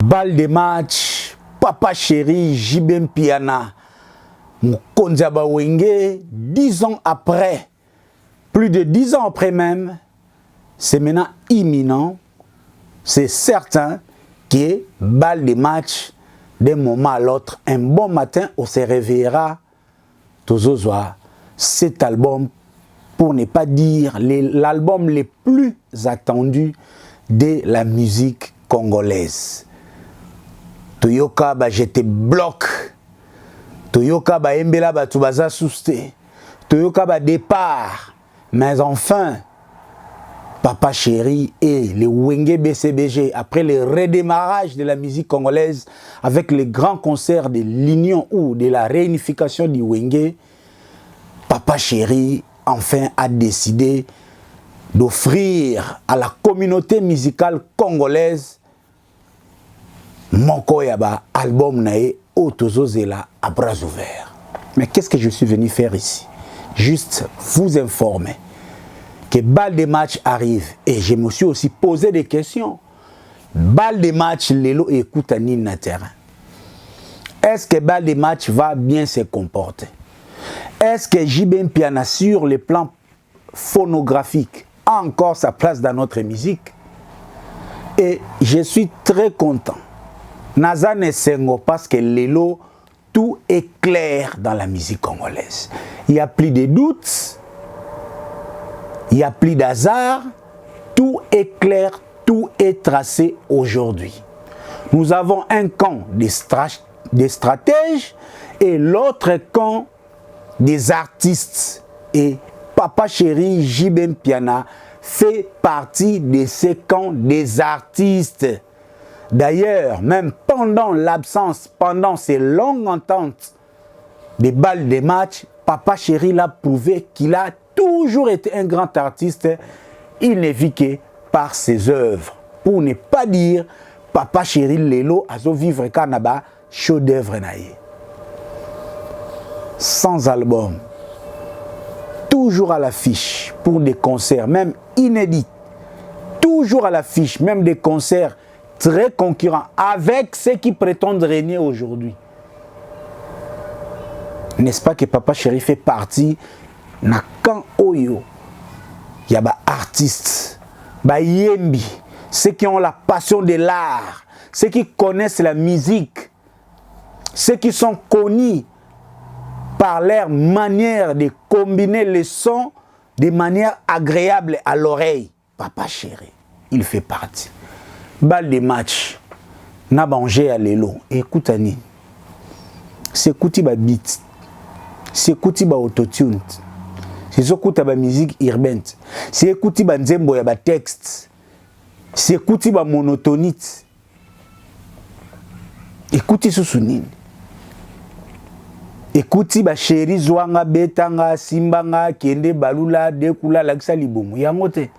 Balle de match, Papa Chéri, Jibem Piana, Mkonzaba Wenge, 10 ans après, plus de 10 ans après même, c'est maintenant imminent, c'est certain que balle de match, d'un moment à l'autre, un bon matin, on se réveillera, Tozozoa, cet album, pour ne pas dire l'album le plus attendu de la musique congolaise. Toyoka ba j'étais bloc. Toyoka ba embela ba tubaza souste. Toyoka ba départ. Mais enfin, Papa Chéri et les Wenge BCBG, après le redémarrage de la musique congolaise, avec les grands concerts de l'Union ou de la réunification du Wenge, Papa Chéri enfin a décidé d'offrir à la communauté musicale congolaise Moko Yaba album nae Otozozela à bras ouverts. Mais qu'est-ce que je suis venu faire ici? Juste vous informer que balle de match arrive et je me suis aussi posé des questions. Balle de match, Lelo écoute à Nina terrain. Est-ce que balle de match va bien se comporter? Est-ce que Jibem Piana sur le plan phonographique a encore sa place dans notre musique? Et je suis très content. Nazane Sengo parce que Lelo, tout est clair dans la musique congolaise. Il n'y a plus de doutes, il n'y a plus d'hasard, tout est clair, tout est tracé aujourd'hui. Nous avons un camp des stratèges et l'autre camp des artistes. Et Papa Chéri Jibem Piana fait partie de ce camp des artistes. D'ailleurs, même pendant l'absence, pendant ces longues ententes des balles de match, Papa Chéri l'a prouvé qu'il a toujours été un grand artiste. Il n'est vu que par ses œuvres. Pour ne pas dire, Papa Chéri Lelo a vivre Kanaba, chaud d'œuvre naïe. Sans album, toujours à l'affiche pour des concerts, même inédits, toujours à l'affiche, même des concerts très concurrents avec ceux qui prétendent régner aujourd'hui. N'est-ce pas que Papa Chéri fait partie na quand Oyo, il y a des artistes, des yembi, ceux qui ont la passion de l'art, ceux qui connaissent la musique, ceux qui sont connus par leur manière de combiner les sons de manière agréable à l'oreille. Papa Chéri, il fait partie. Balle de match, n'a bangé à l'élo. Écoute Annie, c'est écouter ba beat, c'est écouter ba autotune, c'est écouter ba musique urbaine, c'est écouter ba nzembo ya ba texte, c'est écouter ba monotonite. Écoutez Sousounine. Écoutez ba Chéri Zwanga Betanga Simbanga Kende Balula Dekula Laksa Liboum. Yangote.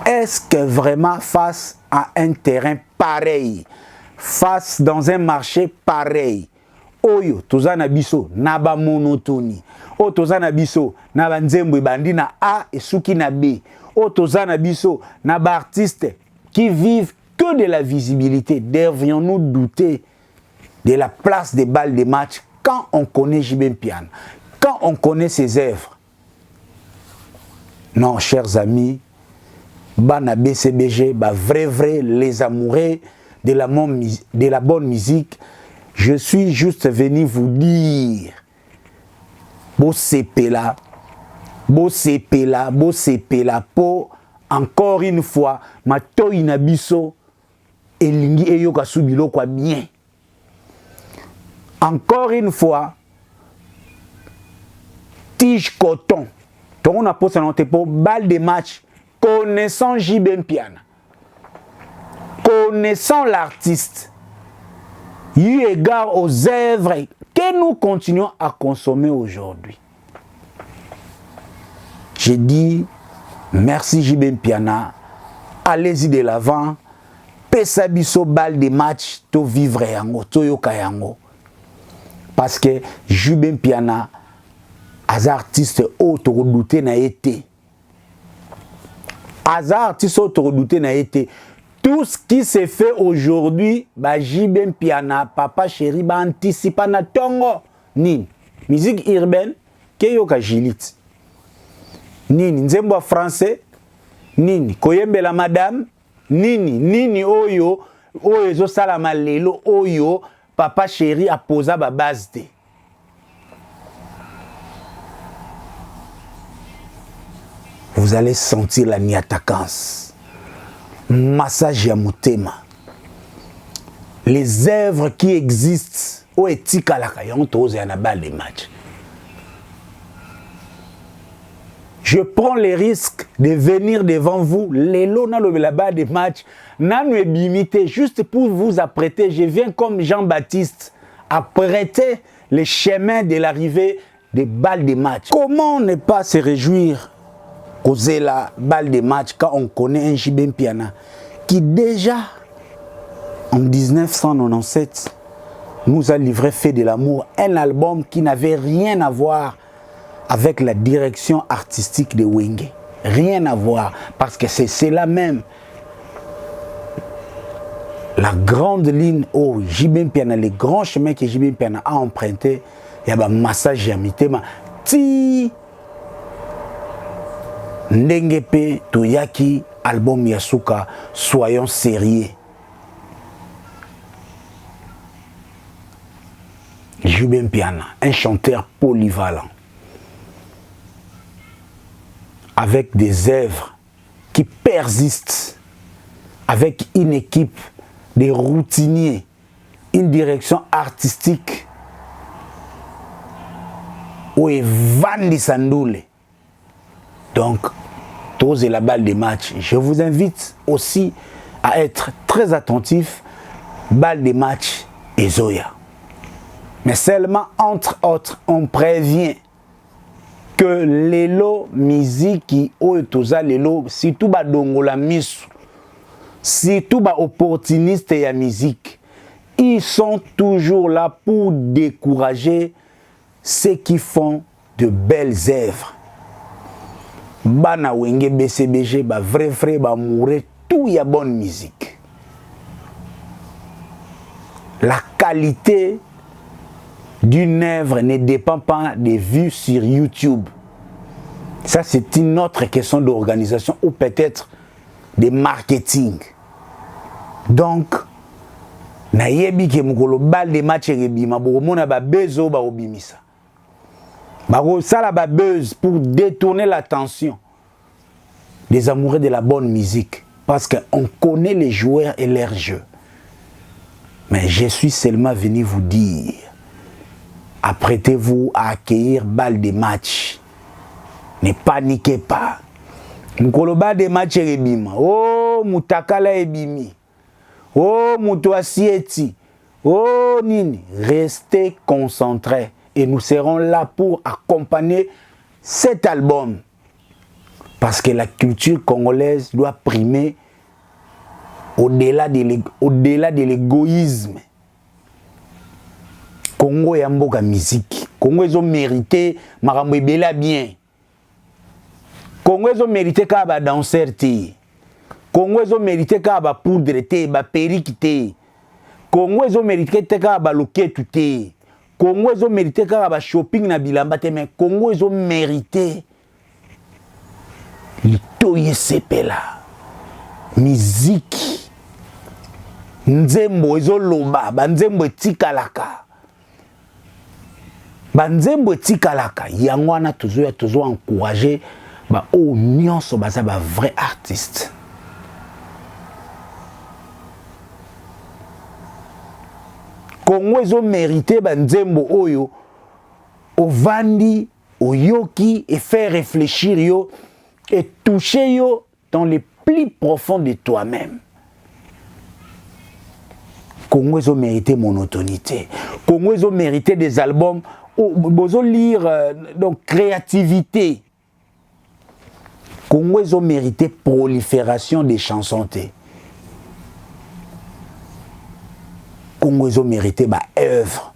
Est-ce que vraiment face à un terrain pareil, face dans un marché pareil, Oyo tozana biso na ba monotonie, o tozana biso na ba nzembo bandi na A et suki na B, o tozana biso na ba artistes qui vivent que de la visibilité, devrions-nous douter de la place des balles de match quand on connaît Jibem Piana, quand on connaît ses œuvres? Non, chers amis, Bana BCBG, bah vrai, les amoureux de la bonne musique, je suis juste venu vous dire, beau sepela, po, encore une fois, ma toi inabiso, elingi eyoka subilo kwa bien. Encore une fois, tige coton, on a posé un pour balle de match, connaissant Jibem Piana, connaissant l'artiste, eu égard aux œuvres que nous continuons à consommer aujourd'hui. J'ai dit merci Jibem Piana, allez-y de l'avant, pesa biso balle de match, to vivre yango, to yoka yango. Parce que Jibem Piana, as artiste autre redouté n'a été. As artiste autre redouté n'a été. Tout ce qui se fait aujourd'hui, bah JB Mpiana, Papa Chéri, bah anticipe na tongo. Nini? Musique urbaine, keyoka Gilite. Nini? Nzembo français. Nini? Koyembe la madame. Nini oyo zo salama lelo oyo Papa Chéri a posé ba base de. Vous allez sentir la niatakance. Massage ya mutema. Les œuvres qui existent au etika la kayon toze na balle de match. Je prends les risques de venir devant vous, lelo na la balle de match, nanu ebimité juste pour vous apprêter. Je viens comme Jean-Baptiste apprêter les chemins de l'arrivée des balles de match. Comment ne pas se réjouir causer la balle de match quand on connaît un JB Mpiana qui déjà en 1997 nous a livré Fait de l'amour, un album qui n'avait rien à voir avec la direction artistique de Wenge. Rien à voir, parce que c'est là même la grande ligne où JB Mpiana, les grands chemins que JB Mpiana a emprunté, il y a un massage à mitema. Ti Ndengepe Toyaki, album Yasuka, soyons sérieux. JB Mpiana, un chanteur polyvalent, avec des œuvres qui persistent, avec une équipe de routiniers, une direction artistique où est Vandi Sandoule. Donc, tous et la balle de match. Je vous invite aussi à être très attentif. Balle de match et Zoya. Mais seulement, entre autres, on prévient que l'élo musique qui oetoza l'élo, surtout ba dongola misu, surtout ba opportuniste et la musique, ils sont toujours là pour décourager ceux qui font de belles œuvres. Bana wenge BCBG, ba vrai frère, ba mourir, tout y a bonne musique. La qualité d'une œuvre ne dépend pas des vues sur YouTube. Ça, c'est une autre question d'organisation ou peut-être de marketing. Donc, nayebi ke mukolo bal de match rebima bo mona ba bezo ba obimisa. Baro sala ba buzz pour détourner l'attention des amoureux de la bonne musique parce qu'on connaît les joueurs et leur jeu. Mais je suis seulement venu vous dire, apprêtez-vous à accueillir balle de match. Ne paniquez pas. Mukolo bal de match rebima. Oh, mutakala ebimi. Oh, Moutouassieti. Oh, Nini. Restez concentrés et nous serons là pour accompagner cet album. Parce que la culture congolaise doit primer au-delà de l'égoïsme. Congo et Amboka musique. Congo, ils ont mérité Marambo Bela bien. Congo, ils ont mérité Kaba danser. Congo, ils ont mérité Kaba poudre, ba perikite. Congo, ils ont mérité Kaba loketu. Congo, ils ont mérité Kaba shopping na bilamba te, mais Congo, ils ont mérité Litoye Sepela. Musique. Nzembo, ils ont loba, banzembo tikalaka. Banzembo tikalaka. Yangwana toujours encouragé. Ba o nyonso baza ba vrai artiste. Congo ils ont mérité banzembo oyo ovandi oyoki et faire réfléchir yo et toucher yo dans les plis profonds de toi-même. Congo ils ont mérité monotonité. Congo ils ont mérité des albums où vous lire donc créativité. Congo ils ont mérité prolifération des chansons. Congo ils ont mérité ma œuvre.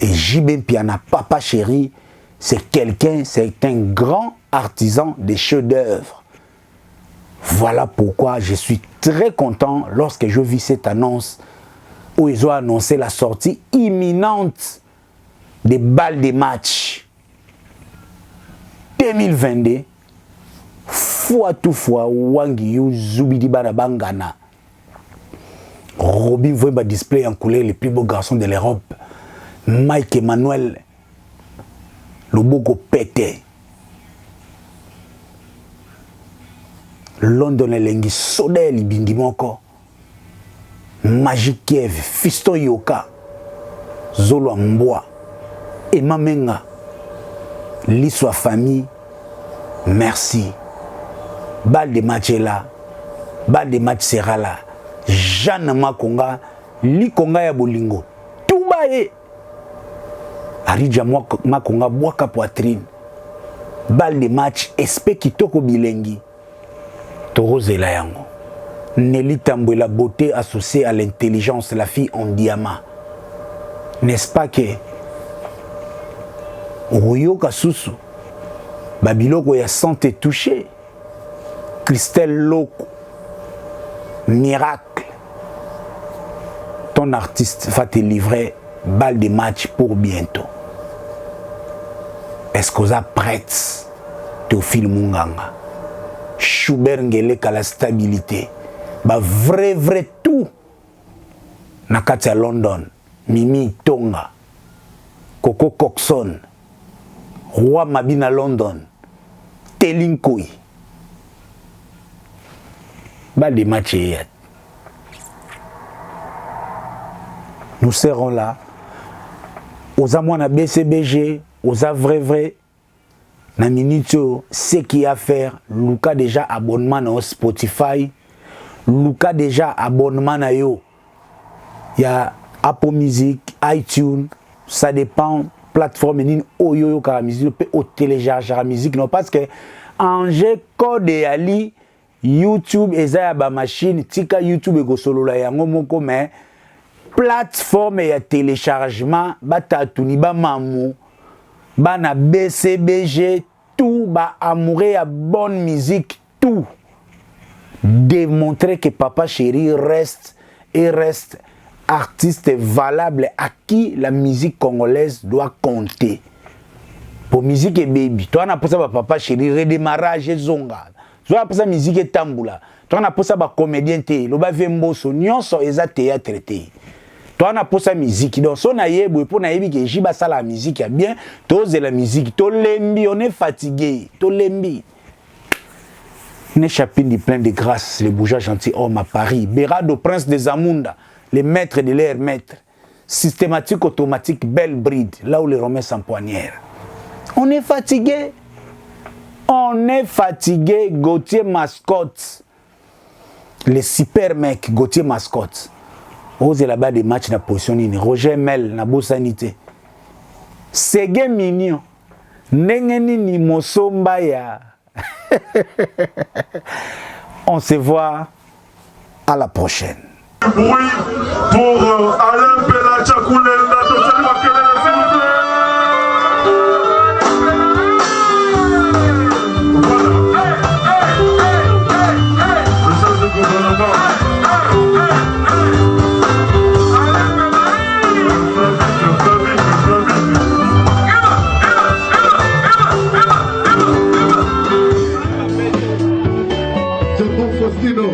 Et JB Mpiana, Papa Chéri, c'est quelqu'un, c'est un grand artisan des chefs-d'œuvre. Voilà pourquoi je suis très content lorsque je vis cette annonce où ils ont annoncé la sortie imminente des balles des matchs 2022. Fois tout fois, Wangi Zubidi Bangana. Robin Voiba display en couleur les plus beaux garçons de l'Europe. Mike Emmanuel, le Bogo pété. London Elengi Sodel Bindimoko. Magic Kiev, Fisto Yoka, Zolo Mboa, Emma Menga, l'histoire famille, merci. Balle de match est là, balle de match sera là. Jeanne Makonga, Li Konga ya Bolingo, tout baé. Arija Makonga, Boaka poitrine. Balle de match, espé kitoko bilengi. Toro Zela yango. Nelly Tambwe, la beauté associée à l'intelligence, la fille en diamant. N'est-ce pas que Royo Kasusu, Babiloko ya santé touché, Christelle Loko, miracle. Ton artiste va te livrer balle de match pour bientôt. Est-ce que vous êtes prête? Théophile Munganga. Schubert Ngele à la stabilité. Bah vrai tout. Nakati à London. Mimi Tonga. Coco Coxon. Roi Mabina London. Telinkoi. Balle de match. Nous serons là. Aux amours BCBG. Aux vrai. Na minute, ce qu'il y a à faire. Luka déjà abonnement au Spotify. Luka déjà abonnement na yo. Il y a Apple Music, iTunes. Ça dépend. Plateforme ni oyo ka musique peut au télécharger la musique non parce que Angers code ali YouTube eza ba machine tika YouTube go solo la yango moko mais plateforme ya téléchargement batatuni ba mamu bana BCBG tout ba amoureux à bonne musique tout démontrer que Papa Chéri reste artiste valable à qui la musique congolaise doit compter. Pour musique et baby, toi on a posé Papa Chéri redémarrage zonga. Toi on a posé musique et tamboula. Toi on a posé comédien té, lo ba vemboso nyonso eza théâtre té. Toi on a posé musique donc son ayebo pour na yebi que jiba ça la musique ya bien, tose la musique, to lembi on est fatigué, to lembi. Né chapitre plein de grâce, le bourgeois gentilhomme à Paris, Bérado prince des Amunda. Les maîtres de l'air maître, systématique, automatique, belle bride, là où les Romains s'empoignèrent. On est fatigué. Gauthier Mascotte. Les super mecs, Gauthier Mascotte. Ose là-bas des matchs na position ni Roger Mel na Bosanité. Ségué mignon. Nengeni ni Mosombaya. On se voit à la prochaine. Oui, pour Alain Bella Tchakoulel, la totale Makelele, s'il vous plaît. Voilà. Le chef de gouvernement. C'est bon, Faustino.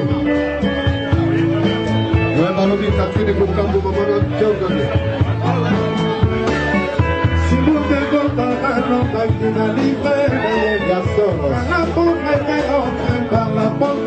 Si vous devez par la porte